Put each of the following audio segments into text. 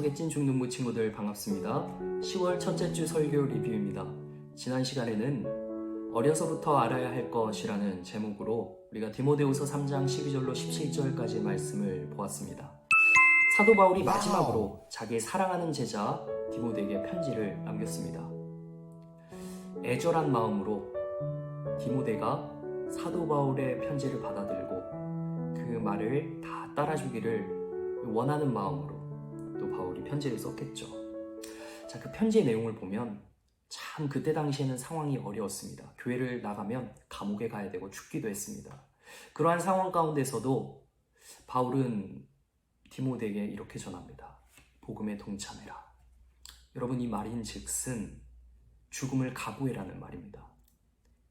영적의 찐 중등부 친구들 반갑습니다. 10월 첫째 주 설교 리뷰입니다. 지난 시간에는 어려서부터 알아야 할 것이라는 제목으로 우리가 디모데후서 3장 12절로 17절까지 말씀을 보았습니다. 사도 바울이 마지막으로 자기의 사랑하는 제자 디모데에게 편지를 남겼습니다. 애절한 마음으로 디모데가 사도 바울의 편지를 받아들고 그 말을 다 따라주기를 원하는 마음으로 또 바울이 편지를 썼겠죠. 자, 그 편지의 내용을 보면 참 그때 당시에는 상황이 어려웠습니다. 교회를 나가면 감옥에 가야 되고 죽기도 했습니다. 그러한 상황 가운데서도 바울은 디모데에게 이렇게 전합니다. 복음에 동참해라. 여러분, 이 말인 즉슨 죽음을 각오해라는 말입니다.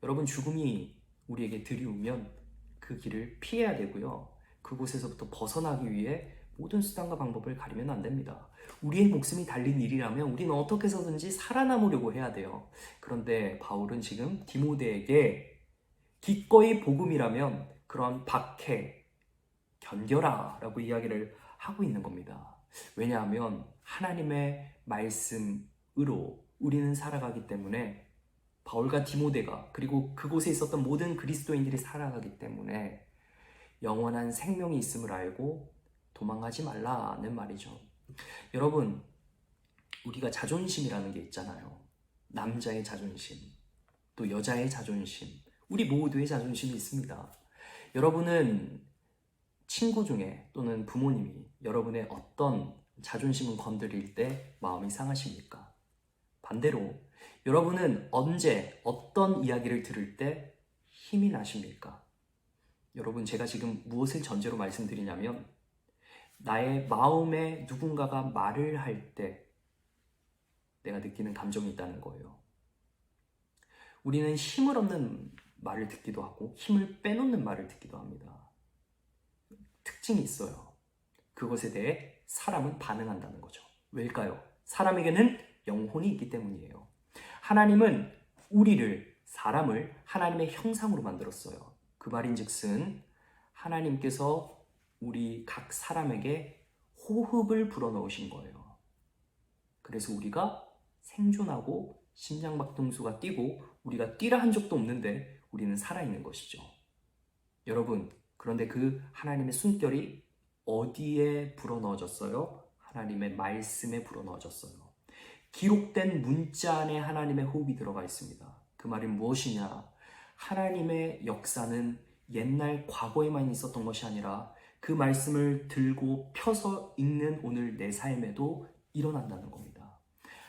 여러분, 죽음이 우리에게 들이오면 그 길을 피해야 되고요. 그곳에서부터 벗어나기 위해 모든 수단과 방법을 가리면 안 됩니다. 우리의 목숨이 달린 일이라면 우리는 어떻게 해서든지 살아남으려고 해야 돼요. 그런데 바울은 지금 디모데에게 기꺼이 복음이라면 그런 박해, 견뎌라 라고 이야기를 하고 있는 겁니다. 왜냐하면 하나님의 말씀으로 우리는 살아가기 때문에, 바울과 디모데가 그리고 그곳에 있었던 모든 그리스도인들이 살아가기 때문에 영원한 생명이 있음을 알고 도망가지 말라는 말이죠. 여러분, 우리가 자존심이라는 게 있잖아요. 남자의 자존심, 또 여자의 자존심, 우리 모두의 자존심이 있습니다. 여러분은 친구 중에 또는 부모님이 여러분의 어떤 자존심을 건드릴 때 마음이 상하십니까? 반대로 여러분은 언제 어떤 이야기를 들을 때 힘이 나십니까? 여러분, 제가 지금 무엇을 전제로 말씀드리냐면 나의 마음에 누군가가 말을 할 때 내가 느끼는 감정이 있다는 거예요. 우리는 힘을 얻는 말을 듣기도 하고 힘을 빼놓는 말을 듣기도 합니다. 특징이 있어요. 그것에 대해 사람은 반응한다는 거죠. 왜일까요? 사람에게는 영혼이 있기 때문이에요. 하나님은 우리를, 사람을 하나님의 형상으로 만들었어요. 그 말인즉슨 하나님께서 우리 각 사람에게 호흡을 불어넣으신 거예요. 그래서 우리가 생존하고 심장박동수가 뛰고 우리가 뛰라 한 적도 없는데 우리는 살아있는 것이죠. 여러분, 그런데 그 하나님의 숨결이 어디에 불어넣어졌어요? 하나님의 말씀에 불어넣어졌어요. 기록된 문자 안에 하나님의 호흡이 들어가 있습니다. 그 말이 무엇이냐? 하나님의 역사는 옛날 과거에만 있었던 것이 아니라 그 말씀을 들고 펴서 읽는 오늘 내 삶에도 일어난다는 겁니다.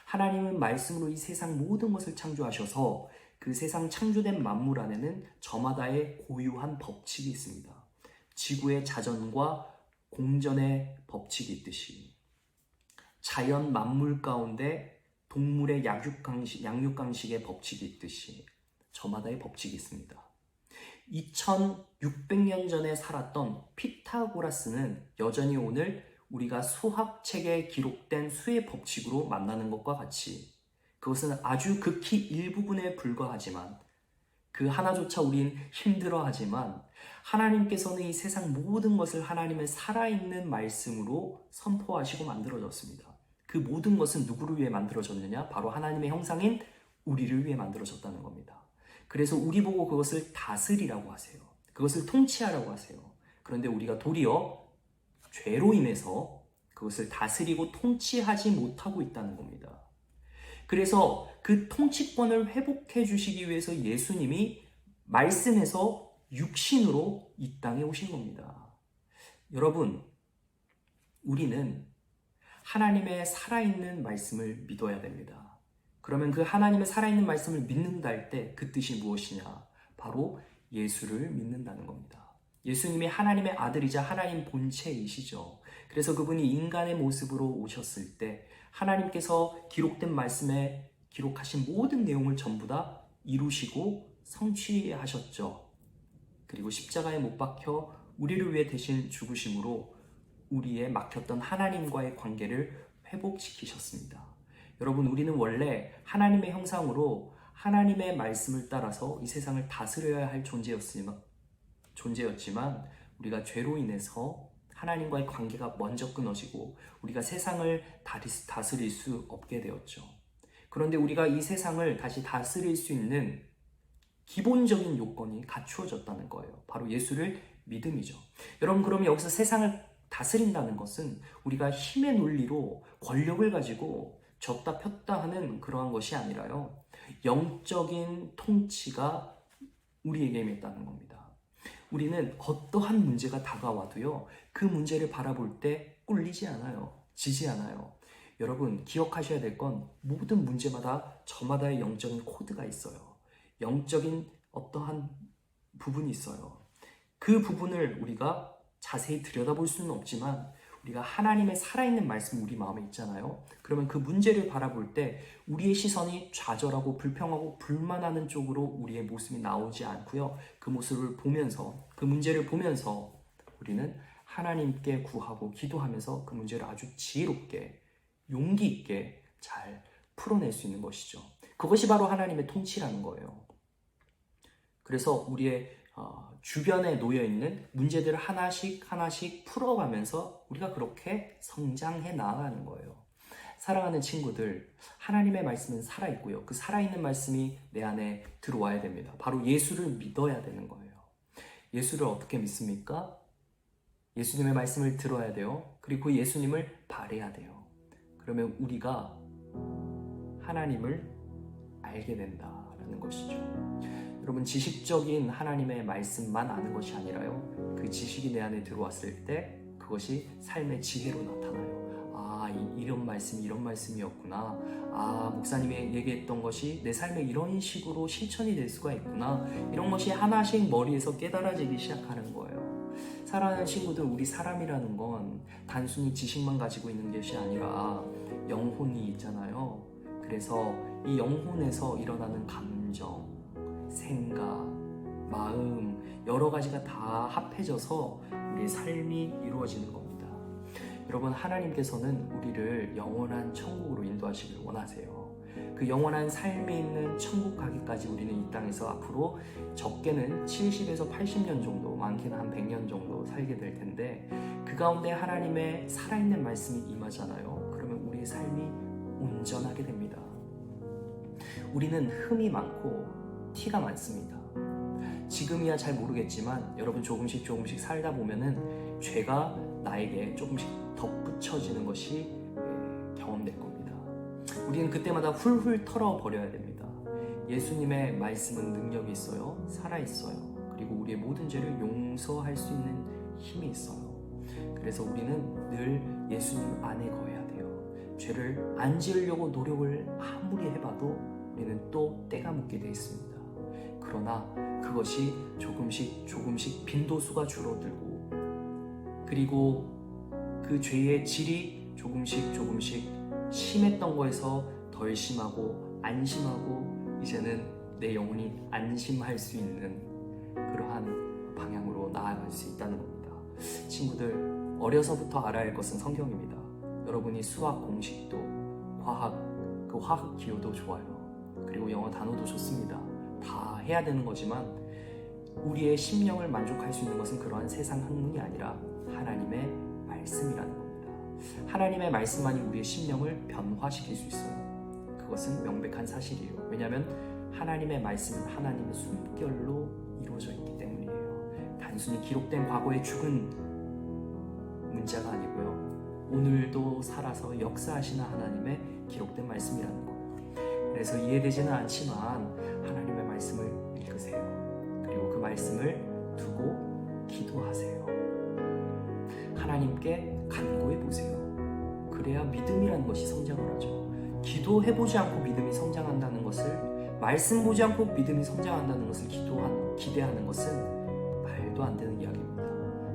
하나님은 말씀으로 이 세상 모든 것을 창조하셔서 그 세상 창조된 만물 안에는 저마다의 고유한 법칙이 있습니다. 지구의 자전과 공전의 법칙이 있듯이 자연 만물 가운데 동물의 양육강식의 법칙이 있듯이 저마다의 법칙이 있습니다. 2600년 전에 살았던 피타고라스는 여전히 오늘 우리가 수학책에 기록된 수의 법칙으로 만나는 것과 같이 그것은 아주 극히 일부분에 불과하지만 그 하나조차 우린 힘들어하지만 하나님께서는 이 세상 모든 것을 하나님의 살아있는 말씀으로 선포하시고 만들어졌습니다. 그 모든 것은 누구를 위해 만들어졌느냐? 바로 하나님의 형상인 우리를 위해 만들어졌다는 겁니다. 그래서 우리 보고 그것을 다스리라고 하세요. 그것을 통치하라고 하세요. 그런데 우리가 도리어 죄로 인해서 그것을 다스리고 통치하지 못하고 있다는 겁니다. 그래서 그 통치권을 회복해 주시기 위해서 예수님이 말씀에서 육신으로 이 땅에 오신 겁니다. 여러분, 우리는 하나님의 살아있는 말씀을 믿어야 됩니다. 그러면 그 하나님의 살아있는 말씀을 믿는다 할 때 그 뜻이 무엇이냐? 바로 예수를 믿는다는 겁니다. 예수님이 하나님의 아들이자 하나님 본체이시죠. 그래서 그분이 인간의 모습으로 오셨을 때 하나님께서 기록된 말씀에 기록하신 모든 내용을 전부 다 이루시고 성취하셨죠. 그리고 십자가에 못 박혀 우리를 위해 대신 죽으심으로 우리의 막혔던 하나님과의 관계를 회복시키셨습니다. 여러분, 우리는 원래 하나님의 형상으로 하나님의 말씀을 따라서 이 세상을 다스려야 할 존재였지만 우리가 죄로 인해서 하나님과의 관계가 먼저 끊어지고 우리가 세상을 다스릴 수 없게 되었죠. 그런데 우리가 이 세상을 다시 다스릴 수 있는 기본적인 요건이 갖추어졌다는 거예요. 바로 예수를 믿음이죠. 여러분, 그러면 여기서 세상을 다스린다는 것은 우리가 힘의 논리로 권력을 가지고 졌다 폈다 하는 그러한 것이 아니라요, 영적인 통치가 우리에게 임했다는 겁니다. 우리는 어떠한 문제가 다가와도요, 그 문제를 바라볼 때 꿀리지 않아요. 지지 않아요. 여러분, 기억하셔야 될 건 모든 문제마다 저마다의 영적인 코드가 있어요. 영적인 어떠한 부분이 있어요. 그 부분을 우리가 자세히 들여다볼 수는 없지만 우리가 하나님의 살아있는 말씀이 우리 마음에 있잖아요. 그러면 그 문제를 바라볼 때 우리의 시선이 좌절하고 불평하고 불만하는 쪽으로 우리의 모습이 나오지 않고요. 그 모습을 보면서, 그 문제를 보면서 우리는 하나님께 구하고 기도하면서 그 문제를 아주 지혜롭게, 용기 있게 잘 풀어낼 수 있는 것이죠. 그것이 바로 하나님의 통치라는 거예요. 그래서 우리의 주변에 놓여있는 문제들을 하나씩 풀어가면서 우리가 그렇게 성장해 나아가는 거예요. 사랑하는 친구들, 하나님의 말씀은 살아있고요. 그 살아있는 말씀이 내 안에 들어와야 됩니다. 바로 예수를 믿어야 되는 거예요. 예수를 어떻게 믿습니까? 예수님의 말씀을 들어야 돼요. 그리고 그 예수님을 바라야 돼요. 그러면 우리가 하나님을 알게 된다라는 것이죠. 여러분, 지식적인 하나님의 말씀만 아는 것이 아니라요, 그 지식이 내 안에 들어왔을 때 그것이 삶의 지혜로 나타나요. 이런 말씀이었구나. 목사님이 얘기했던 것이 내 삶에 이런 식으로 실천이 될 수가 있구나. 이런 것이 하나씩 머리에서 깨달아지기 시작하는 거예요. 사랑하는 친구들, 우리 사람이라는 건 단순히 지식만 가지고 있는 것이 아니라 영혼이 있잖아요. 그래서 이 영혼에서 일어나는 감정, 생각, 마음, 여러 가지가 다 합해져서 우리의 삶이 이루어지는 겁니다. 여러분, 하나님께서는 우리를 영원한 천국으로 인도하시길 원하세요. 그 영원한 삶이 있는 천국 가기까지 우리는 이 땅에서 앞으로 적게는 70에서 80년 정도, 많게는 한 100년 정도 살게 될 텐데, 그 가운데 하나님의 살아있는 말씀이 임하잖아요. 그러면 우리의 삶이 온전하게 됩니다. 우리는 흠이 많고 티가 많습니다. 지금이야 잘 모르겠지만 여러분, 조금씩 살다 보면은 죄가 나에게 조금씩 덧붙여지는 것이 경험될 겁니다. 우리는 그때마다 훌훌 털어버려야 됩니다. 예수님의 말씀은 능력이 있어요. 살아있어요. 그리고 우리의 모든 죄를 용서할 수 있는 힘이 있어요. 그래서 우리는 늘 예수님 안에 거해야 돼요. 죄를 안 지으려고 노력을 아무리 해봐도 우리는 또 때가 묻게 돼 있습니다. 그러나 그것이 조금씩 빈도수가 줄어들고, 그리고 그 죄의 질이 조금씩 심했던 거에서 덜 심하고 안심하고, 이제는 내 영혼이 안심할 수 있는 그러한 방향으로 나아갈 수 있다는 겁니다. 친구들, 어려서부터 알아야 할 것은 성경입니다. 여러분이 수학 공식도, 그 화학 기호도 좋아요. 그리고 영어 단어도 좋습니다. 다 해야 되는 거지만 우리의 심령을 만족할 수 있는 것은 그러한 세상 학문이 아니라 하나님의 말씀이라는 겁니다. 하나님의 말씀만이 우리의 심령을 변화시킬 수 있어요. 그것은 명백한 사실이에요. 왜냐하면 하나님의 말씀은 하나님의 숨결로 이루어져 있기 때문이에요. 단순히 기록된 과거의 죽은 문자가 아니고요, 오늘도 살아서 역사하시는 하나님의 기록된 말씀이라는 거예요. 그래서 이해되지는 않지만 하나님의 말씀을 읽으세요. 그리고 그 말씀을 두고 기도하세요. 하나님께 간구해 보세요. 그래야 믿음이라는 것이 성장을 하죠. 기도해보지 않고 믿음이 성장한다는 것을, 말씀 보지 않고 믿음이 성장한다는 것을 기대하는 것은 말도 안 되는 이야기입니다.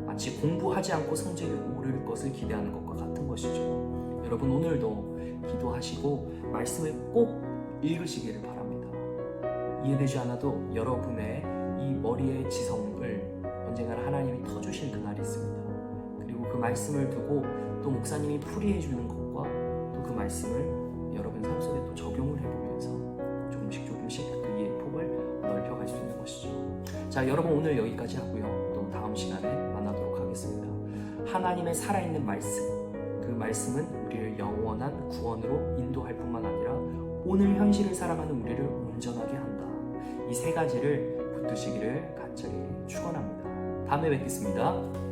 마치 공부하지 않고 성적이 오를 것을 기대하는 것과 같은 것이죠. 여러분, 오늘도 기도하시고 말씀을 꼭 읽으시기를 바랍니다. 이해되지 않아도 여러분의 이 머리의 지성을 언젠가 하나님이 터주실 그날이 있습니다. 그리고 그 말씀을 두고 또 목사님이 풀이해 주는 것과 또 그 말씀을 여러분 삶 속에 또 적용을 해보면서 조금씩 그 이해의 폭을 넓혀갈 수 있는 것이죠. 자, 여러분, 오늘 여기까지 하고요. 또 다음 시간에 만나도록 하겠습니다. 하나님의 살아있는 말씀, 그 말씀은 우리를 영원한 구원으로 인도할 뿐만 아니라 오늘 현실을 살아가는 우리를 온전하게 한다. 이 세 가지를 붙드시기를 간절히 축원합니다. 다음에 뵙겠습니다.